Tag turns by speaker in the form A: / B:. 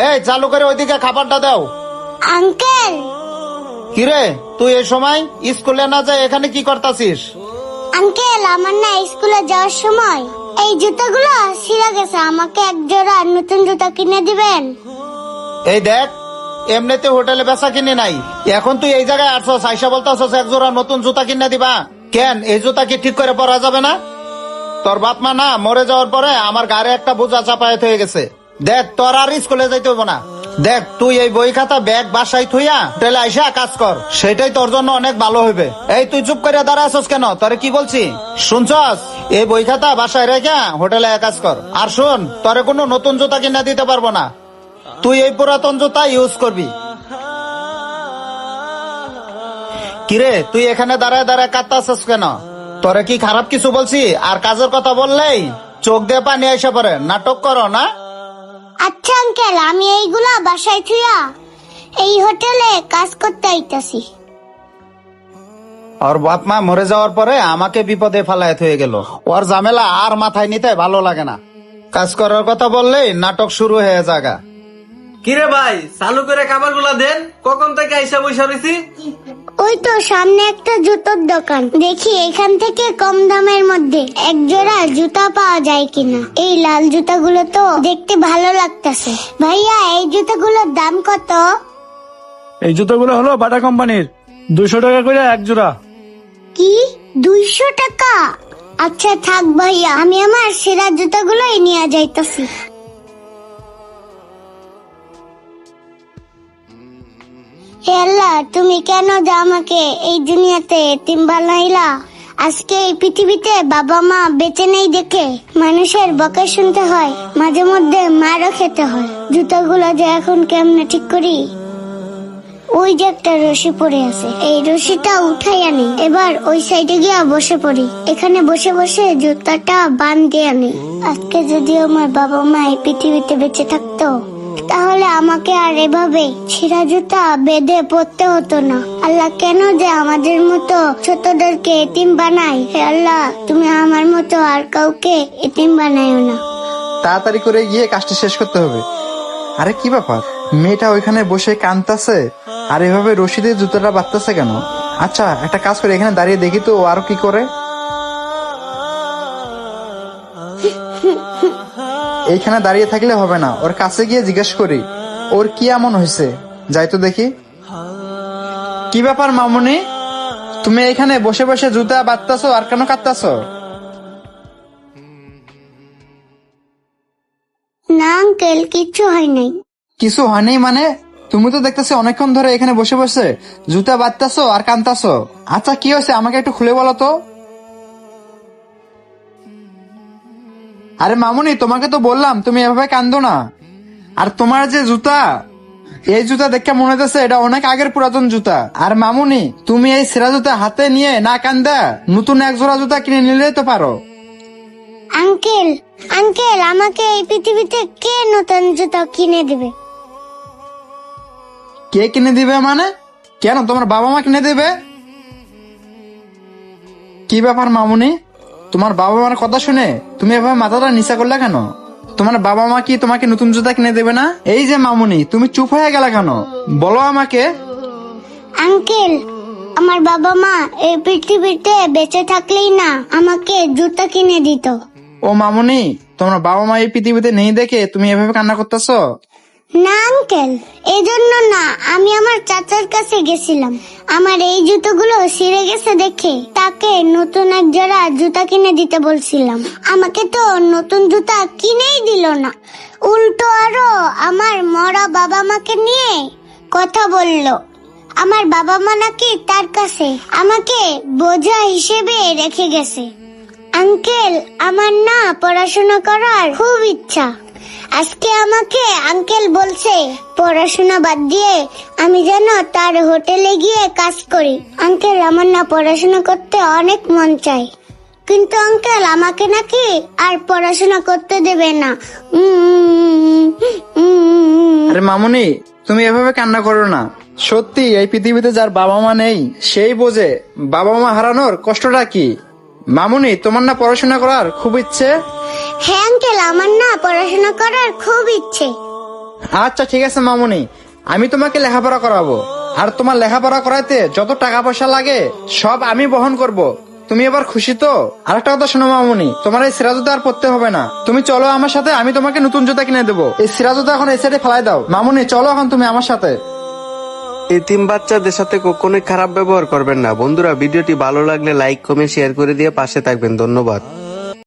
A: এই চালু করে ওইদিকে খাবারটা দাও।
B: আঙ্কেল,
A: কিরে তুই এই সময় স্কুলে না যাই এখানে কি করতাছিস?
B: আঙ্কেল আমার না স্কুলে যাওয়ার সময় এই জুতাগুলো ছিঁড়ে গেছে, আমাকে এক জোড়া নতুন জুতা কিনে দিবেন?
A: এই দেখ, এমনিতে হোটেলে বেচা কিনে নাই, এখন তুই এই জায়গায় আসছস, আইসা বলতাছস এক জোড়া নতুন জুতা কিনে দিবা? কেন, এই জুতা কি ঠিক করে পরা যাবে না? তোর বাপ মা না মরে যাওয়ার পরে আমার গাড়ি একটা বোঝা চাপায়াত হয়ে গেছে। দেখ, তোর আর স্কুলে যাইতে হইব না। দেখ, তুই এই বই খাতা ব্যাগ বাসায় থইয়া হোটেলে আইসা কাজ কর, সেটাই তোর জন্য অনেক ভালো হইবে। এই তুই চুপ করে দাঁড়ায় আছস কেন? তোরে কি বলছি শুনছস? এই বই খাতা বাসায় রেখে হোটেলে কাজ কর। আর শোন, তোরে কোনো নতুন জুতা কিনা দিতে পারবো না, তুই এই পুরাতন জুতা ইউজ করবি। কিরে তুই এখানে দাঁড়ায় দাঁড়ায় কাঁদতাছস কেন? তোরে কি খারাপ কিছু বলছি? আর কাজের কথা বললেই চোখ দিয়ে পানি এসে পড়ে, নাটক করো না?
B: আচ্ছা আঙ্কেল, আমি এইগুলা বাসায় থুইয়া এই হোটেলে কাজ করতে আইতাছি।
A: ওর বাপ মা মরে যাওয়ার পরে আমাকে বিপদে ফেলায় হয়ে গেল, ওর ঝামেলা আর মাথায় নিতে ভালো লাগে না। কাজ করার কথা বললেই নাটক শুরু হয়ে যাগা।
C: কিরে ভাই, চালু করে খাবার গুলা দেন, কখন থেকে আইসা বসে রয়েছি।
B: ওই তো সামনে একটা জুতোর দোকান, দেখি এখান থেকে কম দামের মধ্যে এক জোড়া জুতা পাওয়া যায় কিনা। এই লাল জুতাগুলো তো দেখতে ভালো লাগতেছে। ভাইয়া, এই জুতাগুলোর দাম কত?
D: এই জুতোগুলো হলো বাটা কোম্পানির, 200 টাকা করে এক জোড়া।
B: কি, 200 টাকা? আচ্ছা থাক ভাইয়া, আমি আমার সেরা জুতাগুলোই নিয়ে যাইতাছি। হে আল্লাহ, তুমি কেন যে আমাকে এই দুনিয়াতে এতিম বানাইলা? আজকে এই পৃথিবীতে বাবা মা বেঁচে নেই দেখে মানুষের বকা শুনতে হয়, মাঝে মধ্যে মারও খেতে হয়। জুতাগুলো যে এখন কেমনে ঠিক করি? ওই যে একটা রশি পড়ে আছে, এই রশিটা উঠাই আনি, এবার ওই সাইডে গিয়া বসে পড়ি। এখানে বসে বসে জুতাটা বাঁধতে আনি। আজকে যদি আমার বাবা মা এই পৃথিবীতে বেঁচে থাকতো, তাহলে আমাকে আর এভাবে ছিঁড়া জুতা বেঁধে পড়তে হতো না। আল্লাহ কেন যে আমাদের মতো ছোটদেরকে এতিম বানায়? হে আল্লাহ, তুমি আমার মতো আর কাউকে এতিম বানাইও না।
E: তাড়াতাড়ি করে গিয়ে কাজটা শেষ করতে হবে। আরে কি ব্যাপার, মেয়েটা ওইখানে বসে কাঁদতাছে আর এভাবে রশি দিয়ে জুতোটা বাঁধতেছে কেন? আচ্ছা একটা কাজ করে এখানে দাঁড়িয়ে দেখি তো ও আরো কি করে। এইখানে দাঁড়িয়ে থাকলে হবে না, ওর কাছে গিয়ে জিজ্ঞেস করি ওর কি এমন হয়েছে। যাই তো দেখি। কি ব্যাপার মামুনি, তুমি এখানে বসে বসে জুতা বাঁধতাছো আর কেন কাঁদতাছো?
B: না আঙ্কেল, কিচ্ছু হয় নাই।
E: কিছু হয়নি মানে? তুমি তো দেখতেছি অনেকক্ষণ ধরে এখানে বসে বসে জুতা বাঁধতাছো আর কাঁদতাছো। আচ্ছা কি হয়েছে আমাকে একটু খুলে বলো তো। আরে মামুনি, তোমাকে তো বললাম তুমি এভাবে কান্দো না। আর তোমার যে জুতা, এই জুতা দেখে মনে হচ্ছে এটা অনেক আগের পুরাতন জুতা। আর মামুনি, তুমি এই সেরা জুতা হাতে নিয়ে না কান্দা নতুন এক জোড়া জুতা কিনে নিলেই তো পারো।
B: আঙ্কেল, আঙ্কেল আমাকে এই পৃথিবীতে কে নতুন জুতা কিনে দিবে?
E: কে কিনে দিবে মানে? কেন, তোমার বাবা মা কিনে দেবে? কি ব্যাপার মামুনি, তোমার বাবা মার কথা শুনে তুমি এভাবে মাথাটা নিচা করলে কেন? তোমার বাবা মা কি তোমাকে নতুন জুতা কিনে দেবে না? এই যে মামুনি, তুমি চুপ হয়ে গেলে কেন, বলো আমাকে।
B: আঙ্কেল, আমার বাবা মা এই পৃথিবীতে বেঁচে থাকলেই না আমাকে জুতা কিনে দিত।
E: ও মামুনি, তোমার বাবা মা এই পৃথিবীতে নেই দেখে তুমি এভাবে কান্না করতেছো?
B: না আঙ্কেল, এই জন্য না, আমি আমার চাচার কাছে গেছিলাম। আমার এই জুতোগুলো ছিঁড়ে গেছে দেখে তাকে নতুন এক জোড়া জুতা কিনে দিতে বলছিলাম। আমাকে তো নতুন জুতা কিনেই দিল না, উল্টো আরো আমার মরা বাবা মাকে নিয়ে কথা বলল। আমার বাবা মা নাকি তার কাছে আমাকে বোঝা হিসেবে রেখে গেছে। আঙ্কেল, আমার না পড়াশোনা করার খুব ইচ্ছা। আজকে আমাকে আঙ্কেল বলছে পড়াশোনা বাদ দিয়ে আমি যেন তার হোটেলে গিয়ে কাজ করি। আঙ্কেল, আমার না পড়াশোনা করতে অনেক মন চাই, কিন্তু আঙ্কেল আমাকে নাকি আর পড়াশোনা করতে দেবে না।
E: আরে মামুনি, তুমি এভাবে কান্না করো না। সত্যি এই পৃথিবীতে যার বাবা মা নেই সেই বোঝে বাবা মা হারানোর কষ্টটা কি। মামুনি, তোমার না পড়াশোনা করার খুব ইচ্ছে?
B: হ্যাঁ আঙ্কেল, আমার না পড়াশোনা করার খুব ইচ্ছে।
E: আচ্ছা ঠিক আছে মামুনি, আমি তোমাকে লেখাপড়া করাবো। আর তোমার লেখাপড়া করাইতে যত টাকা পয়সা লাগে সব আমি বহন করব। তুমি এবার খুশি তো? আরেকটা কথা শোনো মামুনি, তোমার এই সিরা জুতা আর পরতে হবে না। তুমি চলো আমার সাথে, আমি তোমাকে নতুন জুতা কিনে দেবো। এই সিরা জুতা এখন এই সাইডে ফেলাই দাও। মামুনি চলো এখন তুমি আমার সাথে।
F: এতিম বাচ্চাদের সাথে কখনোই খারাপ ব্যবহার করবেন না। বন্ধুরা, ভিডিওটি ভালো লাগলে লাইক কমেন্ট শেয়ার করে দিয়ে পাশে থাকবেন। ধন্যবাদ।